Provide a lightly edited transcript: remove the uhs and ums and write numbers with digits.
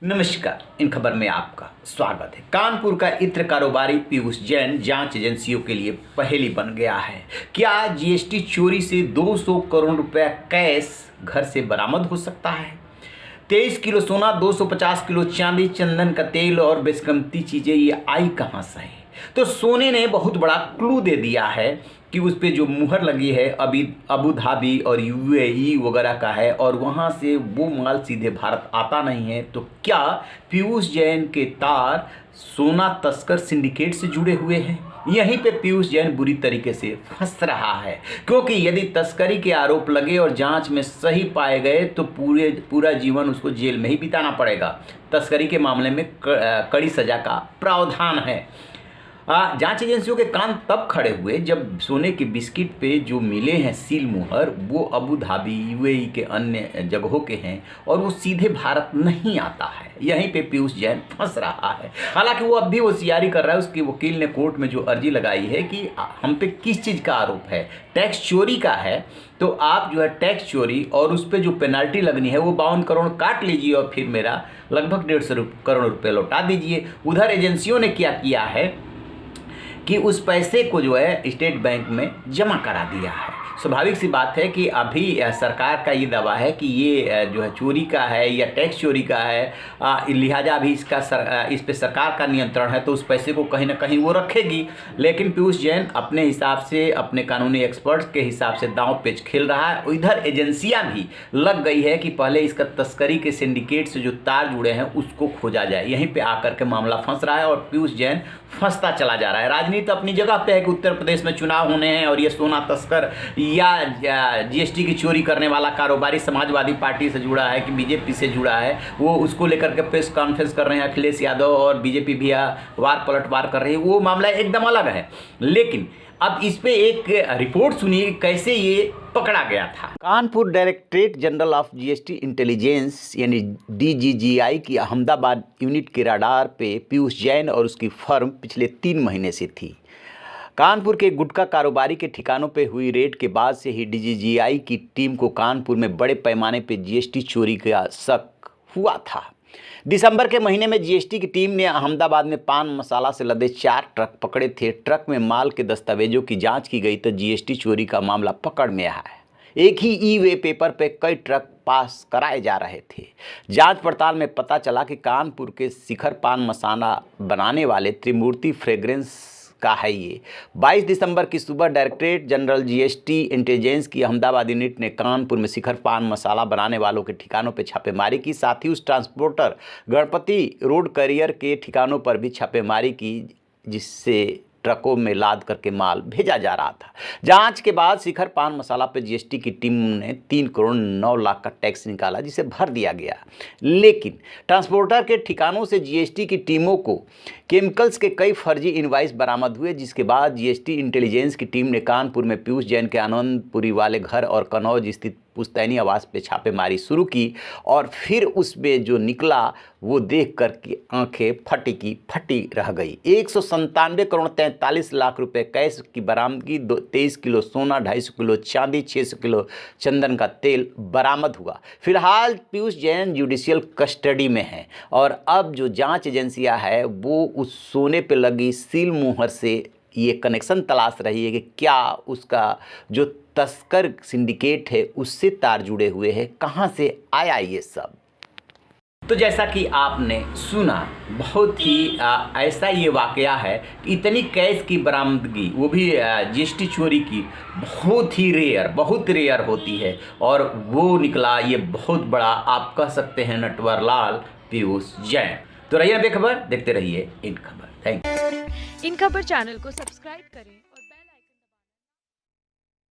नमस्कार, इन खबर में आपका स्वागत है। कानपुर का इत्र कारोबारी पीयूष जैन जांच एजेंसियों के लिए पहेली बन गया है। क्या जीएसटी चोरी से 200 करोड़ रुपया कैश घर से बरामद हो सकता है? 23 किलो सोना, 250 किलो चांदी, चंदन का तेल और बेशकीमती चीजें ये आई कहां से है? तो सोने ने बहुत बड़ा क्लू दे दिया है कि उस पे जो मुहर लगी है अभी अबू धाबी और यूएई वगैरह का है और वहाँ से वो माल सीधे भारत आता नहीं है। तो क्या पीयूष जैन के तार सोना तस्कर सिंडिकेट से जुड़े हुए हैं? यहीं पे पीयूष जैन बुरी तरीके से फंस रहा है, क्योंकि यदि तस्करी के आरोप लगे और जांच में सही पाए गए तो पूरा जीवन उसको जेल में ही बिताना पड़ेगा। तस्करी के मामले में कड़ी सजा का प्रावधान है। जांच एजेंसियों के कान तब खड़े हुए जब सोने के बिस्किट पे जो मिले हैं सील मुहर वो अबू धाबी यूएई के अन्य जगहों के हैं और वो सीधे भारत नहीं आता है। यहीं पे पीयूष जैन फंस रहा है। हालांकि वो अब भी होशियारी कर रहा है। उसके वकील ने कोर्ट में जो अर्जी लगाई है कि हम पे किस चीज़ का आरोप है, टैक्स चोरी का है, तो आप जो है टैक्स चोरी और उस पर जो पेनल्टी लगनी है वो 52 करोड़ काट लीजिए और फिर मेरा लगभग 150 करोड़ रुपये लौटा दीजिए। उधर एजेंसियों ने क्या किया है कि उस पैसे को जो है स्टेट बैंक में जमा करा दिया है। स्वाभाविक सी बात है कि अभी सरकार का ये दावा है कि ये जो है चोरी का है या टैक्स चोरी का है, लिहाजा अभी इस पे सरकार का नियंत्रण है, तो उस पैसे को कहीं ना कहीं वो रखेगी। लेकिन पीयूष जैन अपने हिसाब से, अपने कानूनी एक्सपर्ट्स के हिसाब से दांव पेच खेल रहा है। इधर एजेंसियां भी लग गई है कि पहले इसका तस्करी के सिंडिकेट से जो तार जुड़े हैं उसको खोजा जाए। यहीं पर आकर के मामला फंस रहा है और पीयूष जैन फंसता चला जा रहा है। राजनीति अपनी जगह पे है कि उत्तर प्रदेश में चुनाव होने हैं और ये सोना तस्कर या जीएसटी की चोरी करने वाला कारोबारी समाजवादी पार्टी से जुड़ा है कि बीजेपी से जुड़ा है, वो उसको लेकर के प्रेस कॉन्फ्रेंस कर रहे हैं अखिलेश यादव और बीजेपी भी वार पलटवार कर रही है। वो मामला एकदम अलग है। लेकिन अब इस पे एक रिपोर्ट सुनिए कैसे ये पकड़ा गया था। Kanpur directorate general of GST intelligence यानी डीजीजीआई की अहमदाबाद यूनिट के राडार पे पीयूष जैन और उसकी फर्म पिछले 3 महीने से थी। कानपुर के गुटखा कारोबारी के ठिकानों पे हुई रेड के बाद से ही डीजीजीआई की टीम को कानपुर में बड़े पैमाने पे जीएसटी चोरी का शक हुआ था। दिसंबर के महीने में जीएसटी की टीम ने अहमदाबाद में पान मसाला से लदे 4 ट्रक पकड़े थे। ट्रक में माल के दस्तावेजों की जांच की गई तो जीएसटी चोरी का मामला पकड़ में आया है। एक ही ई वे पेपर पे कई ट्रक पास कराए जा रहे थे। जांच पड़ताल में पता चला कि कानपुर के शिखर पान मसाला बनाने वाले त्रिमूर्ति फ्रेग्रेंस का है ये। 22 दिसंबर की सुबह डायरेक्टरेट जनरल जीएसटी इंटेलिजेंस की अहमदाबाद यूनिट ने कानपुर में शिखर पान मसाला बनाने वालों के ठिकानों पर छापेमारी की। साथ ही उस ट्रांसपोर्टर गणपति रोड करियर के ठिकानों पर भी छापेमारी की, जिससे ट्रकों में लाद करके माल भेजा जा रहा था। जांच के बाद शिखर पान मसाला पर जीएसटी की टीम ने 3 करोड़ 9 लाख का टैक्स निकाला, जिसे भर दिया गया। लेकिन ट्रांसपोर्टर के ठिकानों से जीएसटी की टीमों को केमिकल्स के कई फर्जी इनवाइस बरामद हुए, जिसके बाद जीएसटी इंटेलिजेंस की टीम ने कानपुर में पीयूष जैन के आनंदपुरी वाले घर और कनौज स्थित पुश्तैनी आवास पे छापेमारी शुरू की। और फिर उसमें जो निकला वो देख कर के आंखें फटी की फटी रह गई। 197 करोड़ 43 लाख रुपए कैश की बरामदगी, 23 किलो सोना, 250 किलो चांदी, 600 किलो चंदन का तेल बरामद हुआ। फिलहाल पीयूष जैन जुडिशियल कस्टडी में है और अब जो जांच एजेंसियां है वो उस सोने पे लगी सील मुहर से ये कनेक्शन तलाश रही है कि क्या उसका जो तस्कर सिंडिकेट है उससे तार जुड़े हुए हैं, कहाँ से आया ये सब। तो जैसा कि आपने सुना, बहुत ही ऐसा ये वाकया है कि इतनी कैश की बरामदगी, वो भी जीएसटी चोरी की, बहुत रेयर होती है और वो निकला ये बहुत बड़ा, आप कह सकते हैं नटवरलाल पीयूष जैन। तो रहिए बेखबर, देखते रहिए इन खबर। Thank you. इन खबर चैनल को सब्सक्राइब करें।